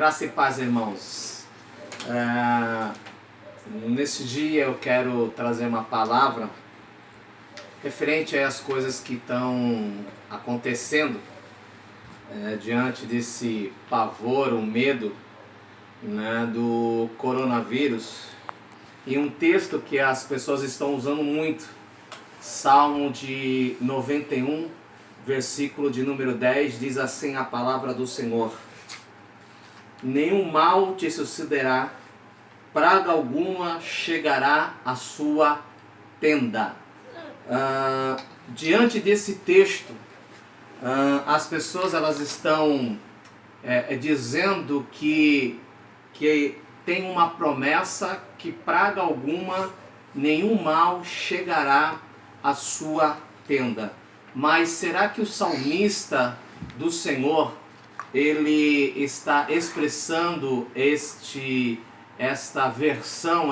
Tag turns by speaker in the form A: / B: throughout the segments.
A: Graça e paz, irmãos. Nesse dia eu quero trazer uma palavra referente às coisas que estão acontecendo diante desse pavor, o medo, né, do coronavírus. E um texto que as pessoas estão usando muito, Salmo de 91, versículo de número 10, diz assim a palavra do Senhor: nenhum mal te sucederá, praga alguma chegará à sua tenda. Diante desse texto, as pessoas elas estão dizendo que tem uma promessa que praga alguma, nenhum mal chegará à sua tenda. Mas será que o salmista do Senhor ele está expressando esta versão,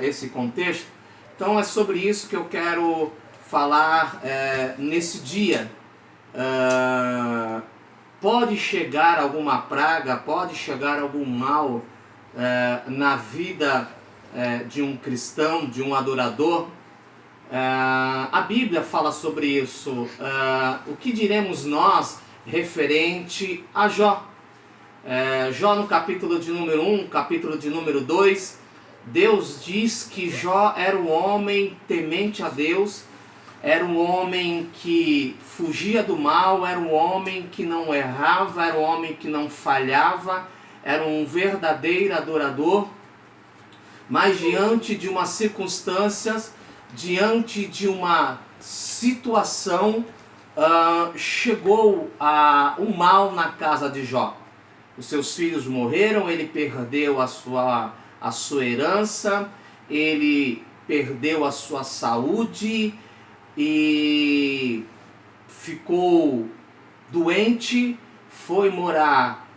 A: esse contexto? Então é sobre isso que eu quero falar nesse dia. Pode chegar alguma praga, pode chegar algum mal na vida de um cristão, de um adorador? A Bíblia fala sobre isso. O que diremos nós referente a Jó? Jó no capítulo de número 1, capítulo de número 2, Deus diz que Jó era um homem temente a Deus, era um homem que fugia do mal, era um homem que não errava, era um homem que não falhava, era um verdadeiro adorador. Mas diante de uma circunstância, diante de uma situação, chegou um mal na casa de Jó. Os seus filhos morreram, ele perdeu a sua herança, ele perdeu a sua saúde e ficou doente, foi morar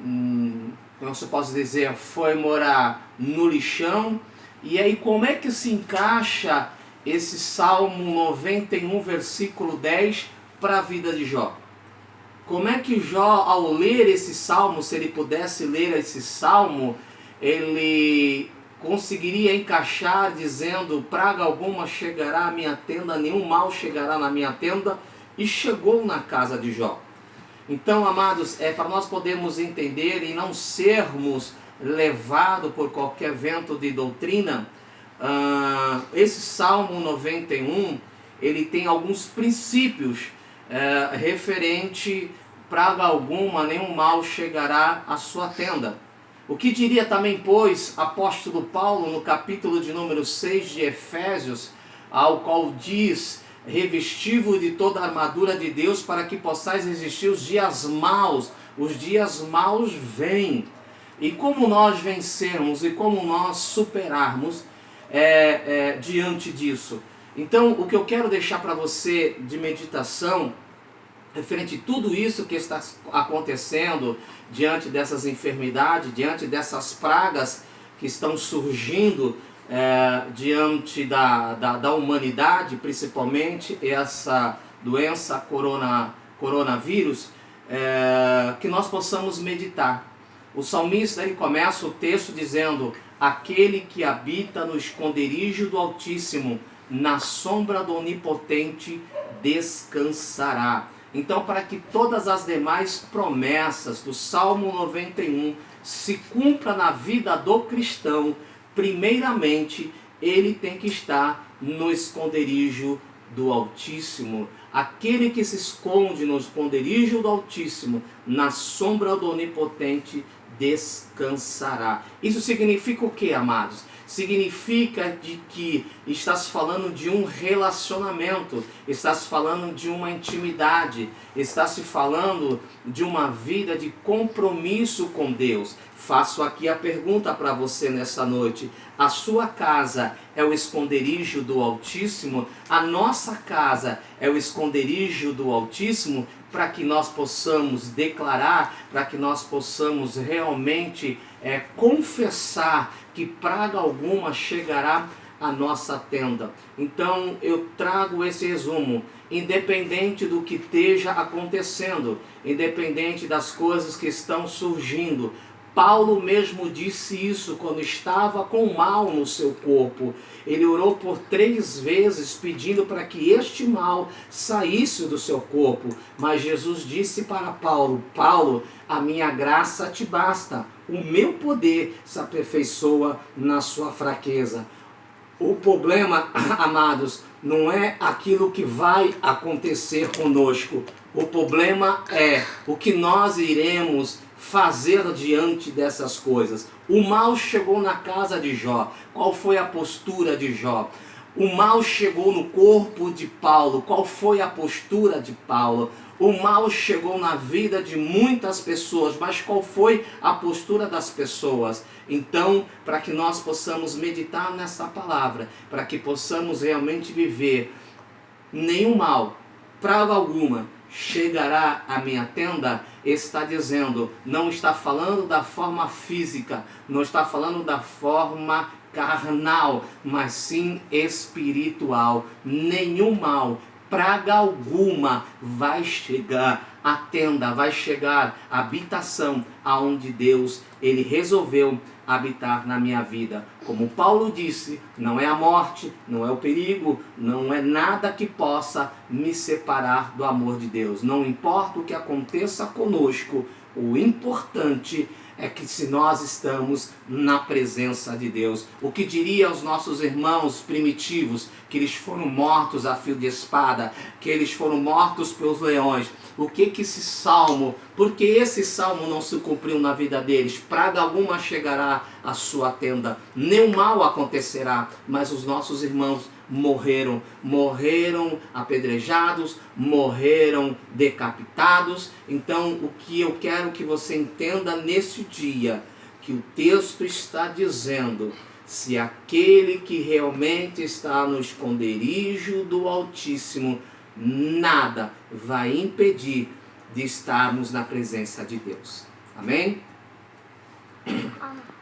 A: como eu posso dizer, foi morar no lixão. E aí como é que se encaixa esse Salmo 91, versículo 10 para a vida de Jó? Como é que Jó, ao ler esse salmo, se ele pudesse ler esse salmo, ele conseguiria encaixar dizendo: praga alguma chegará à minha tenda, nenhum mal chegará na minha tenda? E chegou na casa de Jó. Então, amados, para nós podermos entender e não sermos levados por qualquer vento de doutrina, esse Salmo 91, ele tem alguns princípios referente: praga alguma, nenhum mal chegará à sua tenda. O que diria também, pois, apóstolo Paulo no capítulo de número 6 de Efésios, ao qual diz: revesti-vos de toda a armadura de Deus para que possais resistir os dias maus. Os dias maus vêm. E como nós vencermos e como nós superarmos diante disso? Então, o que eu quero deixar para você de meditação, referente a tudo isso que está acontecendo, diante dessas enfermidades, diante dessas pragas que estão surgindo diante da humanidade, principalmente essa doença coronavírus, que nós possamos meditar. O salmista ele começa o texto dizendo: aquele que habita no esconderijo do Altíssimo, na sombra do Onipotente descansará. Então, para que todas as demais promessas do Salmo 91 se cumpram na vida do cristão, primeiramente ele tem que estar no esconderijo do Altíssimo. Aquele que se esconde no esconderijo do Altíssimo, na sombra do Onipotente descansará. Isso significa o que, amados? Significa de que estás falando de um relacionamento, estás falando de uma intimidade, estás falando de uma vida de compromisso com Deus. Faço aqui a pergunta para você nessa noite: a sua casa é o esconderijo do Altíssimo? A nossa casa é o esconderijo do Altíssimo? Para que nós possamos declarar, para que nós possamos realmente confessar que praga alguma chegará a nossa tenda. Então eu trago esse resumo, independente do que esteja acontecendo, independente das coisas que estão surgindo. Paulo mesmo disse isso quando estava com mal no seu corpo. Ele orou por 3 vezes pedindo para que este mal saísse do seu corpo. Mas Jesus disse para Paulo: Paulo, a minha graça te basta. O meu poder se aperfeiçoa na sua fraqueza. O problema, amados, não é aquilo que vai acontecer conosco. O problema é o que nós iremos fazer diante dessas coisas. O mal chegou na casa de Jó. Qual foi a postura de Jó? O mal chegou no corpo de Paulo. Qual foi a postura de Paulo? O mal chegou na vida de muitas pessoas, mas qual foi a postura das pessoas? Então, para que nós possamos meditar nessa palavra, para que possamos realmente viver, nenhum mal, praga alguma, chegará à minha tenda, está dizendo, não está falando da forma física, não está falando da forma carnal, mas sim espiritual. Nenhum mal, praga alguma vai chegar à tenda, vai chegar à habitação aonde Deus, ele resolveu habitar na minha vida. Como Paulo disse, não é a morte, não é o perigo, não é nada que possa me separar do amor de Deus. Não importa o que aconteça conosco, o importante é que se nós estamos na presença de Deus. O que diria os nossos irmãos primitivos, que eles foram mortos a fio de espada, que eles foram mortos pelos leões? O que esse salmo, porque esse salmo não se cumpriu na vida deles? Praga alguma chegará à sua tenda, nenhum mal acontecerá, mas os nossos irmãos morreram apedrejados, morreram decapitados. Então o que eu quero que você entenda nesse dia, que o texto está dizendo, se aquele que realmente está no esconderijo do Altíssimo, nada vai impedir de estarmos na presença de Deus. Amém?
B: Amém.